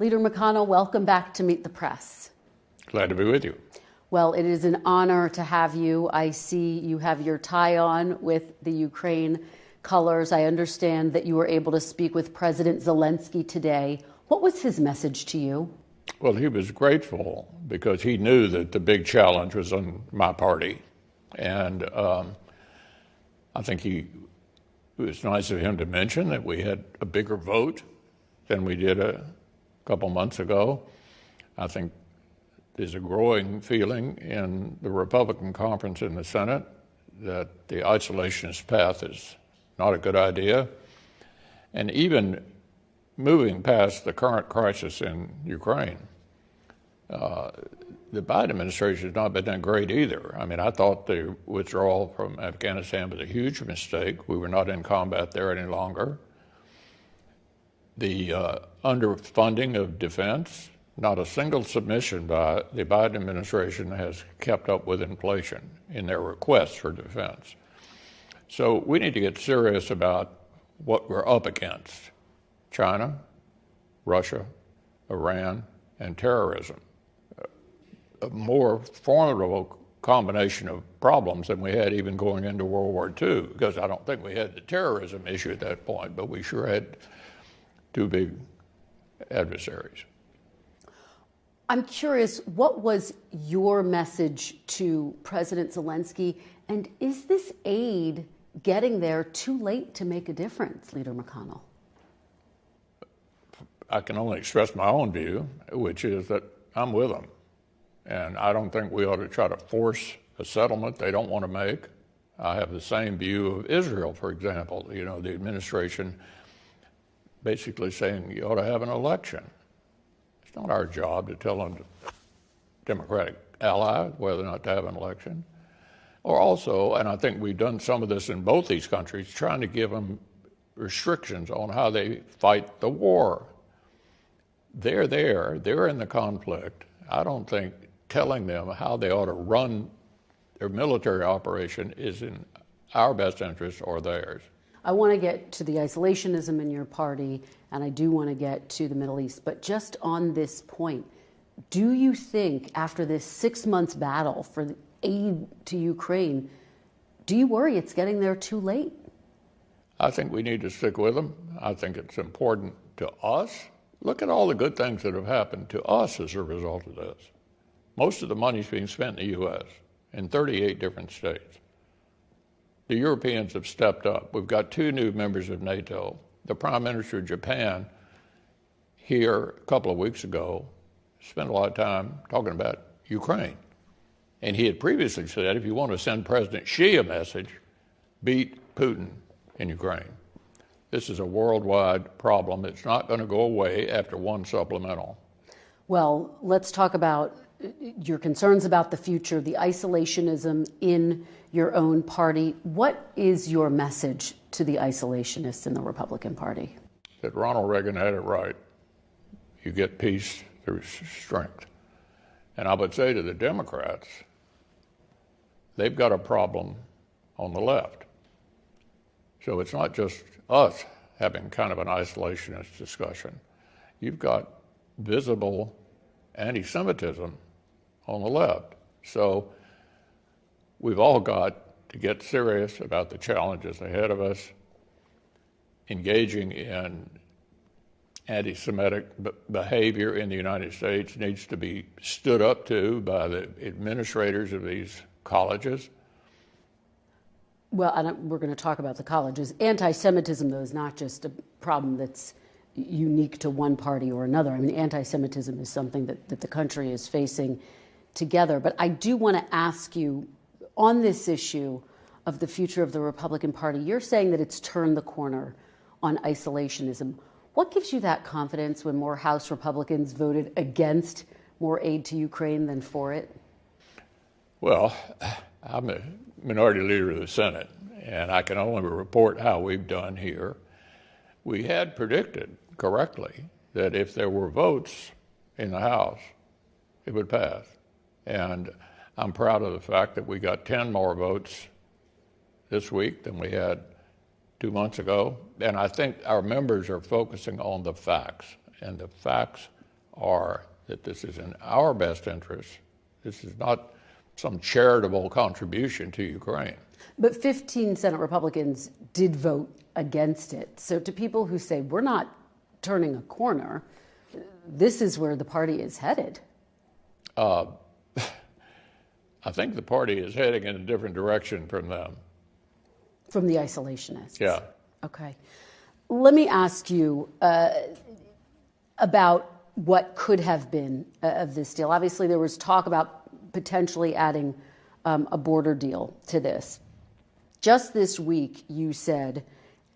Leader McConnell, welcome back to Meet the Press. Glad to be with you. Well, it is an honor to have you. I see you have your tie on with the Ukraine colors. I understand that you were able to speak with President Zelensky today. What was his message to you? Well, he was grateful because he knew that the big challenge was on my party. And I think it was nice of him to mention that we had a bigger vote than we did a couple months ago. I think there's a growing feeling in the Republican conference in the Senate that the isolationist path is not a good idea. And even moving past the current crisis in Ukraine, the Biden administration has not been that great either. I mean, I thought the withdrawal from Afghanistan was a huge mistake. We were not in combat there any longer. The underfunding of defense, not a single submission by the Biden administration has kept up with inflation in their requests for defense. So we need to get serious about what we're up against: China, Russia, Iran, and terrorism. A more formidable combination of problems than we had even going into World War II, because I don't think we had the terrorism issue at that point, but we sure had two big adversaries. I'm curious, what was your message to President Zelensky, and is this aid getting there too late to make a difference, Leader McConnell? I can only express my own view, which is that I'm with them. And I don't think we ought to try to force a settlement they don't want to make. I have the same view of Israel, for example. You know, the administration basically saying you ought to have an election. It's not our job to tell a Democratic ally whether or not to have an election. Or also, and I think we've done some of this in both these countries, trying to give them restrictions on how they fight the war. They're there, they're in the conflict. I don't think telling them how they ought to run their military operation is in our best interest or theirs. I want to get to the isolationism in your party, and I do want to get to the Middle East. But just on this point, do you think after this 6 months battle for the aid to Ukraine, do you worry it's getting there too late? I think we need to stick with them. I think it's important to us. Look at all the good things that have happened to us as a result of this. Most of the money is being spent in the U.S. in 38 different states. The Europeans have stepped up. We've got 2 new members of NATO. The Prime Minister of Japan here a couple of weeks ago spent a lot of time talking about Ukraine. And he had previously said, if you want to send President Xi a message, beat Putin in Ukraine. This is a worldwide problem. It's not going to go away after one supplemental. Well, let's talk about your concerns about the future, the isolationism in your own party. What is your message to the isolationists in the Republican Party? That Ronald Reagan had it right. You get peace through strength. And I would say to the Democrats, they've got a problem on the left. So it's not just us having kind of an isolationist discussion. You've got visible anti-Semitism on the left. So we've all got to get serious about the challenges ahead of us. Engaging in anti-Semitic behavior in the United States needs to be stood up to by the administrators of these colleges. Well, and we're going to talk about the colleges. Anti-Semitism, though, is not just a problem that's unique to one party or another. I mean, anti-Semitism is something that the country is facing together. But I do want to ask you, on this issue of the future of the Republican Party, you're saying that it's turned the corner on isolationism. What gives you that confidence when more House Republicans voted against more aid to Ukraine than for it? Well, I'm a minority leader of the Senate, and I can only report how we've done here. We had predicted correctly that if there were votes in the House, it would pass. And I'm proud of the fact that we got 10 more votes this week than we had 2 months ago. And I think our members are focusing on the facts, and the facts are that this is in our best interest. This is not some charitable contribution to Ukraine. But 15 Senate Republicans did vote against it. So to people who say we're not turning a corner, this is where the party is headed. I think the party is heading in a different direction from them. From the isolationists? Yeah. Okay. Let me ask you about what could have been of this deal. Obviously, there was talk about potentially adding a border deal to this. Just this week, you said,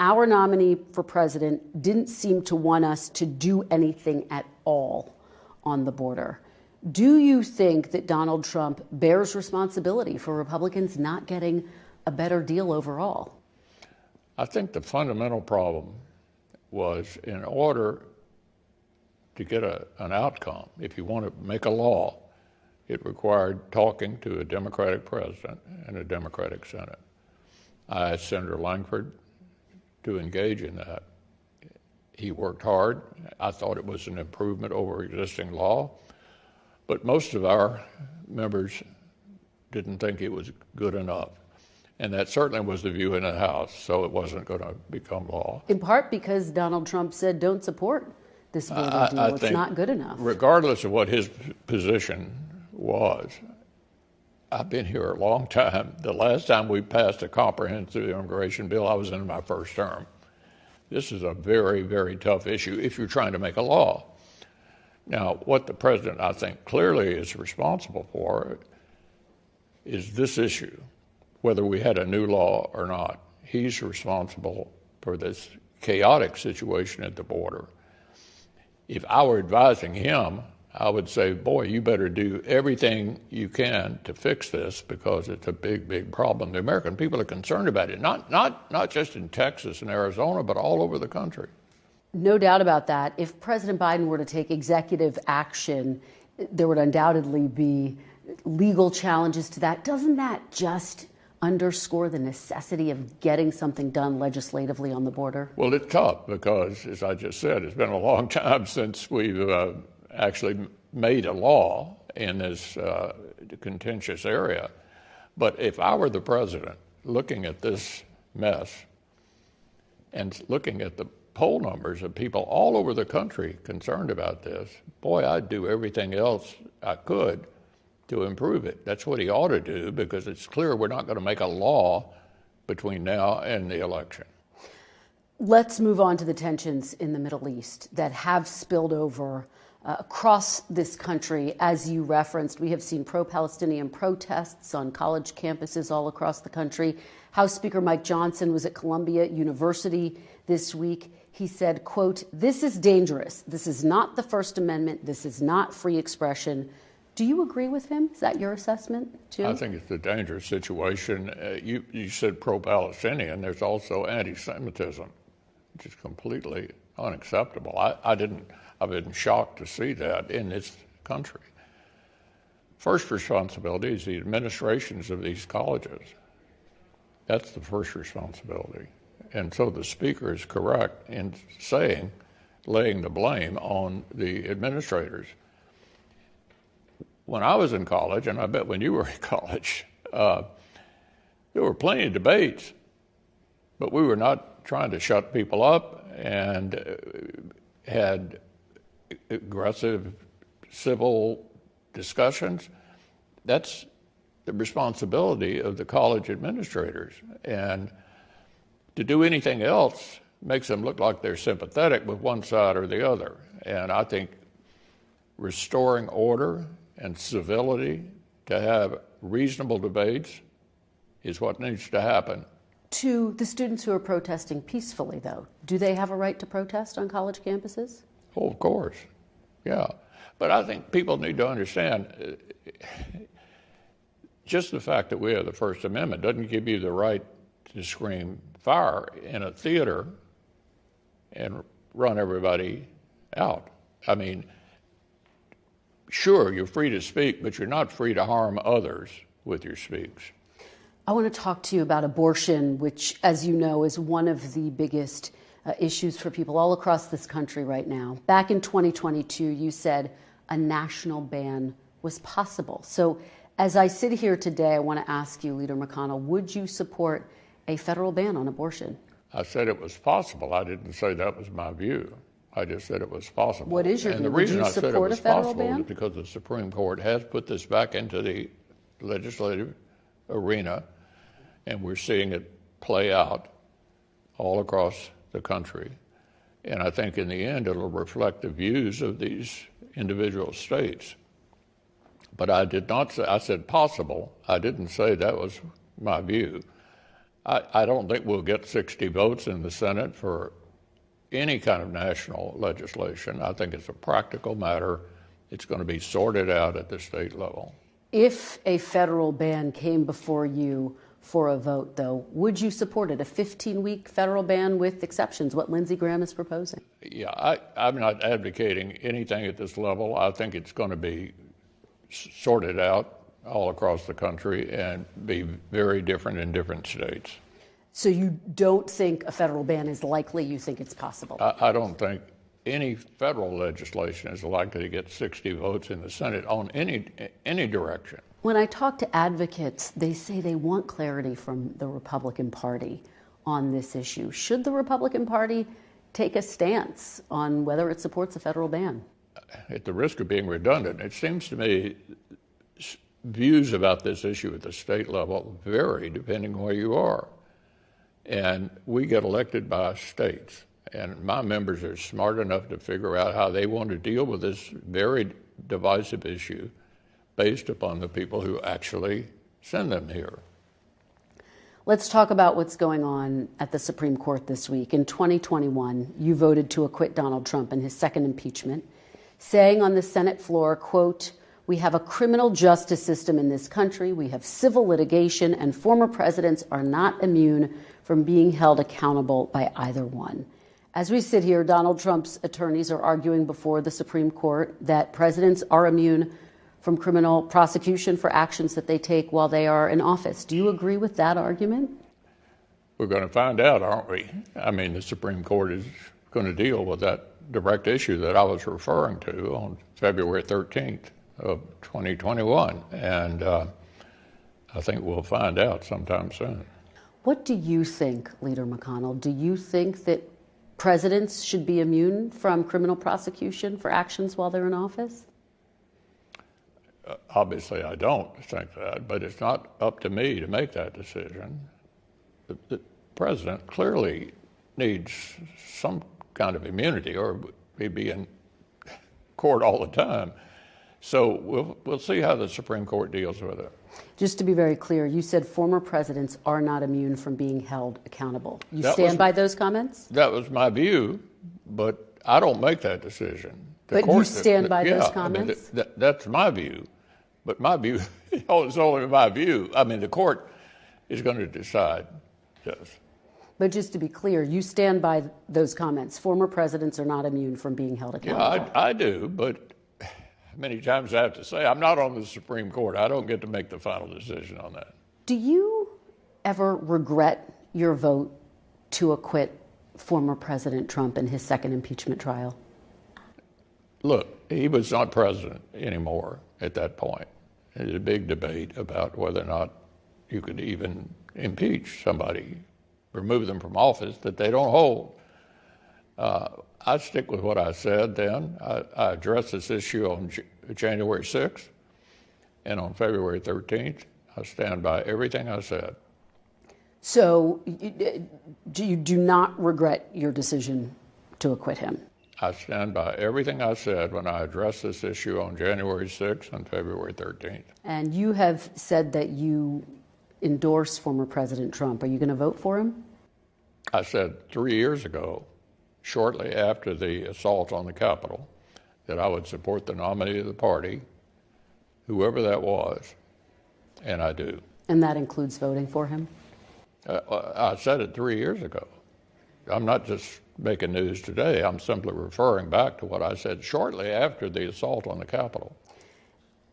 our nominee for president didn't seem to want us to do anything at all on the border. Do you think that Donald Trump bears responsibility for Republicans not getting a better deal overall? I think the fundamental problem was, in order to get an outcome, if you want to make a law, it required talking to a Democratic president and a Democratic Senate. I asked Senator Langford to engage in that. He worked hard. I thought it was an improvement over existing law, but most of our members didn't think it was good enough. And that certainly was the view in the House, so it wasn't going to become law. In part because Donald Trump said don't support this border deal. It's not good enough. Regardless of what his position was, I've been here a long time. The last time we passed a comprehensive immigration bill, I was in my first term. This is a very, very tough issue if you're trying to make a law. Now, what the president, I think, clearly is responsible for is this issue, whether we had a new law or not. He's responsible for this chaotic situation at the border. If I were advising him, I would say, boy, you better do everything you can to fix this because it's a big, big problem. The American people are concerned about it, not just in Texas and Arizona, but all over the country. No doubt about that. If President Biden were to take executive action, there would undoubtedly be legal challenges to that. Doesn't that just underscore the necessity of getting something done legislatively on the border? Well, it's tough because, as I just said, it's been a long time since we've actually made a law in this contentious area. But if I were the president looking at this mess and looking at the poll numbers of people all over the country concerned about this, boy, I'd do everything else I could to improve it. That's what he ought to do, because it's clear we're not going to make a law between now and the election. Let's move on to the tensions in the Middle East that have spilled over across this country. As you referenced, we have seen pro-Palestinian protests on college campuses all across the country. House Speaker Mike Johnson was at Columbia University this week. He said, quote, "This is dangerous. This is not the First Amendment. This is not free expression." Do you agree with him? Is that your assessment, too? I think it's a dangerous situation. You said pro-Palestinian. There's also anti-Semitism, which is completely unacceptable. I've been shocked to see that in this country. First responsibility is the administrations of these colleges. That's the first responsibility. And so the speaker is correct in laying the blame on the administrators. When I was in college, and I bet when you were in college, there were plenty of debates, but we were not trying to shut people up and had aggressive civil discussions. That's the responsibility of the college administrators. And to do anything else makes them look like they're sympathetic with one side or the other. And I think restoring order and civility to have reasonable debates is what needs to happen. To the students who are protesting peacefully, though, do they have a right to protest on college campuses? Oh, of course, yeah. But I think people need to understand, just the fact that we have the First Amendment doesn't give you the right to scream fire in a theater and run everybody out. I mean, sure, you're free to speak, but you're not free to harm others with your speech. I want to talk to you about abortion, which, as you know, is one of the biggest issues for people all across this country right now. Back in 2022, you said a national ban was possible. So as I sit here today, I want to ask you, Leader McConnell, would you support a federal ban on abortion? I said it was possible. I didn't say that was my view. I just said it was possible. What is your view? And the reason I said it was possible ban? is because the Supreme Court has put this back into the legislative arena, and we're seeing it play out all across the country. And I think in the end it'll reflect the views of these individual states. But I did not say, I said possible. I didn't say that was my view. I don't think we'll get 60 votes in the Senate for any kind of national legislation. I think it's a practical matter. It's going to be sorted out at the state level. If a federal ban came before you for a vote, though, would you support it? A 15-week federal ban with exceptions, what Lindsey Graham is proposing? Yeah, I'm not advocating anything at this level. I think it's going to be sorted out all across the country and be very different in different states. So you don't think a federal ban is likely? You think it's possible? I don't think any federal legislation is likely to get 60 votes in the Senate on any direction. When I talk to advocates, they say they want clarity from the Republican Party on this issue. Should the Republican Party take a stance on whether it supports a federal ban? At the risk of being redundant, it seems to me views about this issue at the state level vary depending on where you are. And we get elected by states. And my members are smart enough to figure out how they want to deal with this very divisive issue based upon the people who actually send them here. Let's talk about what's going on at the Supreme Court this week. In 2021, you voted to acquit Donald Trump in his second impeachment, saying on the Senate floor, quote, "We have a criminal justice system in this country. We have civil litigation, and former presidents are not immune from being held accountable by either one." As we sit here, Donald Trump's attorneys are arguing before the Supreme Court that presidents are immune from criminal prosecution for actions that they take while they are in office. Do you agree with that argument? We're going to find out, aren't we? I mean, the Supreme Court is going to deal with that direct issue that I was referring to on February 13th of 2021. And I think we'll find out sometime soon. What do you think, Leader McConnell? Do you think that presidents should be immune from criminal prosecution for actions while they're in office? Obviously, I don't think that, but it's not up to me to make that decision. The president clearly needs some kind of immunity, or he'd be in court all the time. So we'll see how the Supreme Court deals with it. Just to be very clear, you said former presidents are not immune from being held accountable. You stand by those comments? That was my view, but I don't make that decision. But you stand by those comments? I mean, that's my view. But my view is only my view. I mean, the court is going to decide, yes. But just to be clear, you stand by those comments. Former presidents are not immune from being held accountable. Yeah, I do, but many times I have to say I'm not on the Supreme Court. I don't get to make the final decision on that. Do you ever regret your vote to acquit former President Trump in his second impeachment trial? Look, he was not president anymore at that point. There's a big debate about whether or not you could even impeach somebody, remove them from office that they don't hold. I stick with what I said then. I addressed this issue on January 6th, and on February 13th, I stand by everything I said. So you do not regret your decision to acquit him? I stand by everything I said when I addressed this issue on January 6th and February 13th. And you have said that you endorse former President Trump. Are you going to vote for him? I said 3 years ago, shortly after the assault on the Capitol, that I would support the nominee of the party, whoever that was, and I do. And that includes voting for him? I said it 3 years ago. I'm not just making news today. I'm simply referring back to what I said shortly after the assault on the Capitol.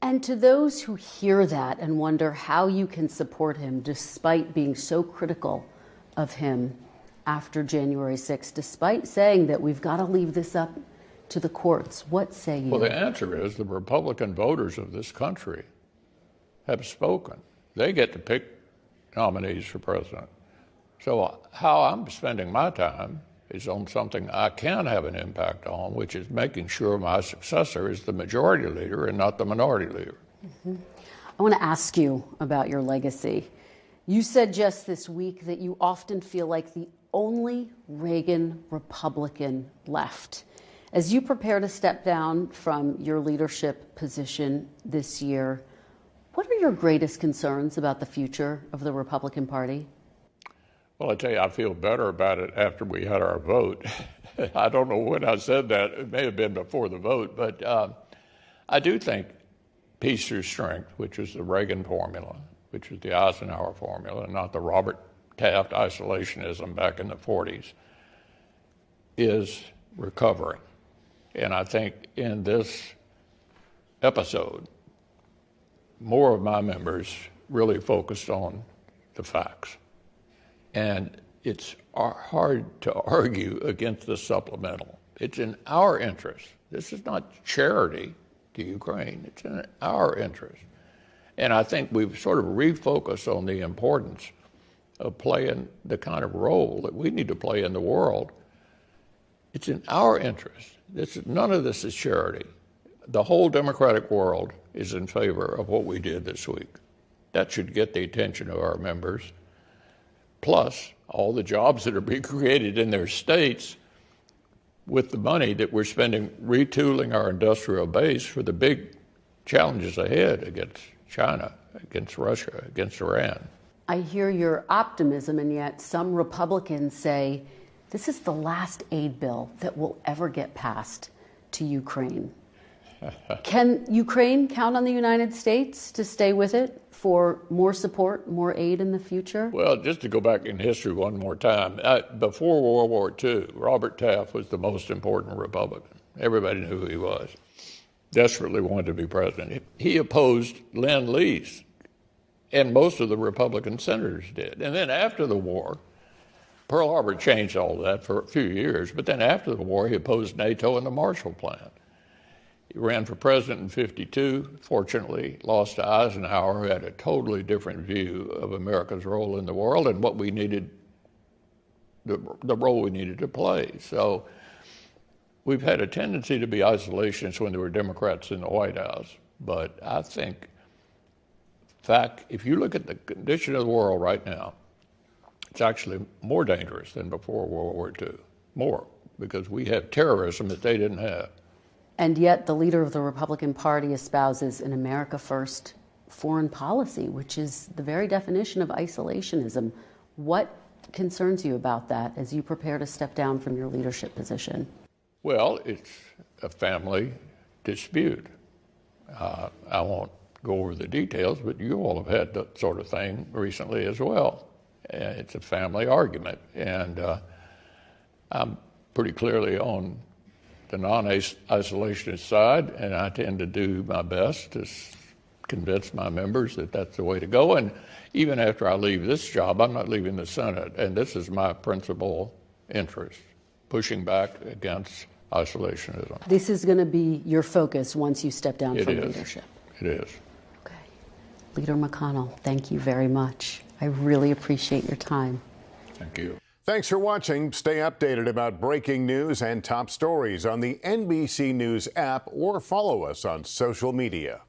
And to those who hear that and wonder how you can support him despite being so critical of him, after January 6th, despite saying that we've got to leave this up to the courts? What say you? Well, the answer is the Republican voters of this country have spoken. They get to pick nominees for president. So how I'm spending my time is on something I can have an impact on, which is making sure my successor is the majority leader and not the minority leader. Mm-hmm. I want to ask you about your legacy. You said just this week that you often feel like the only Reagan Republican left. As you prepare to step down from your leadership position this year, what are your greatest concerns about the future of the Republican Party? Well, I tell you, I feel better about it after we had our vote. I don't know when I said that. It may have been before the vote, but I do think peace through strength, which is the Reagan formula, which is the Eisenhower formula, not the Robert Taft isolationism back in the 40s, is recovering. And I think in this episode, more of my members really focused on the facts. And it's hard to argue against the supplemental. It's in our interest. This is not charity to Ukraine. It's in our interest. And I think we've sort of refocused on the importance of playing the kind of role that we need to play in the world. It's in our interest. None of this is charity. The whole democratic world is in favor of what we did this week. That should get the attention of our members. Plus, all the jobs that are being created in their states with the money that we're spending retooling our industrial base for the big challenges ahead against China, against Russia, against Iran. I hear your optimism, and yet some Republicans say this is the last aid bill that will ever get passed to Ukraine. Can Ukraine count on the United States to stay with it for more support, more aid in the future? Well, just to go back in history one more time, before World War II, Robert Taft was the most important Republican. Everybody knew who he was. Desperately wanted to be president. He opposed Lend-Lease, and most of the Republican senators did. And then after the war, Pearl Harbor changed all of that for a few years, but then after the war, he opposed NATO and the Marshall Plan. He ran for president in 1952, fortunately lost to Eisenhower, who had a totally different view of America's role in the world and what we needed, the role we needed to play. So we've had a tendency to be isolationists when there were Democrats in the White House. But I think, in fact, if you look at the condition of the world right now, it's actually more dangerous than before World War II. More, because we have terrorism that they didn't have. And yet the leader of the Republican Party espouses an America First foreign policy, which is the very definition of isolationism. What concerns you about that as you prepare to step down from your leadership position? Well, it's a family dispute. I won't go over the details, but you all have had that sort of thing recently as well. It's a family argument. And I'm pretty clearly on the non-isolationist side, and I tend to do my best to convince my members that that's the way to go. And even after I leave this job, I'm not leaving the Senate, and this is my principal interest, pushing back against isolationism. This is going to be your focus once you step down from leadership. It is. Okay. Leader McConnell, thank you very much. I really appreciate your time. Thank you. Thanks for watching. Stay updated about breaking news and top stories on the NBC News app or follow us on social media.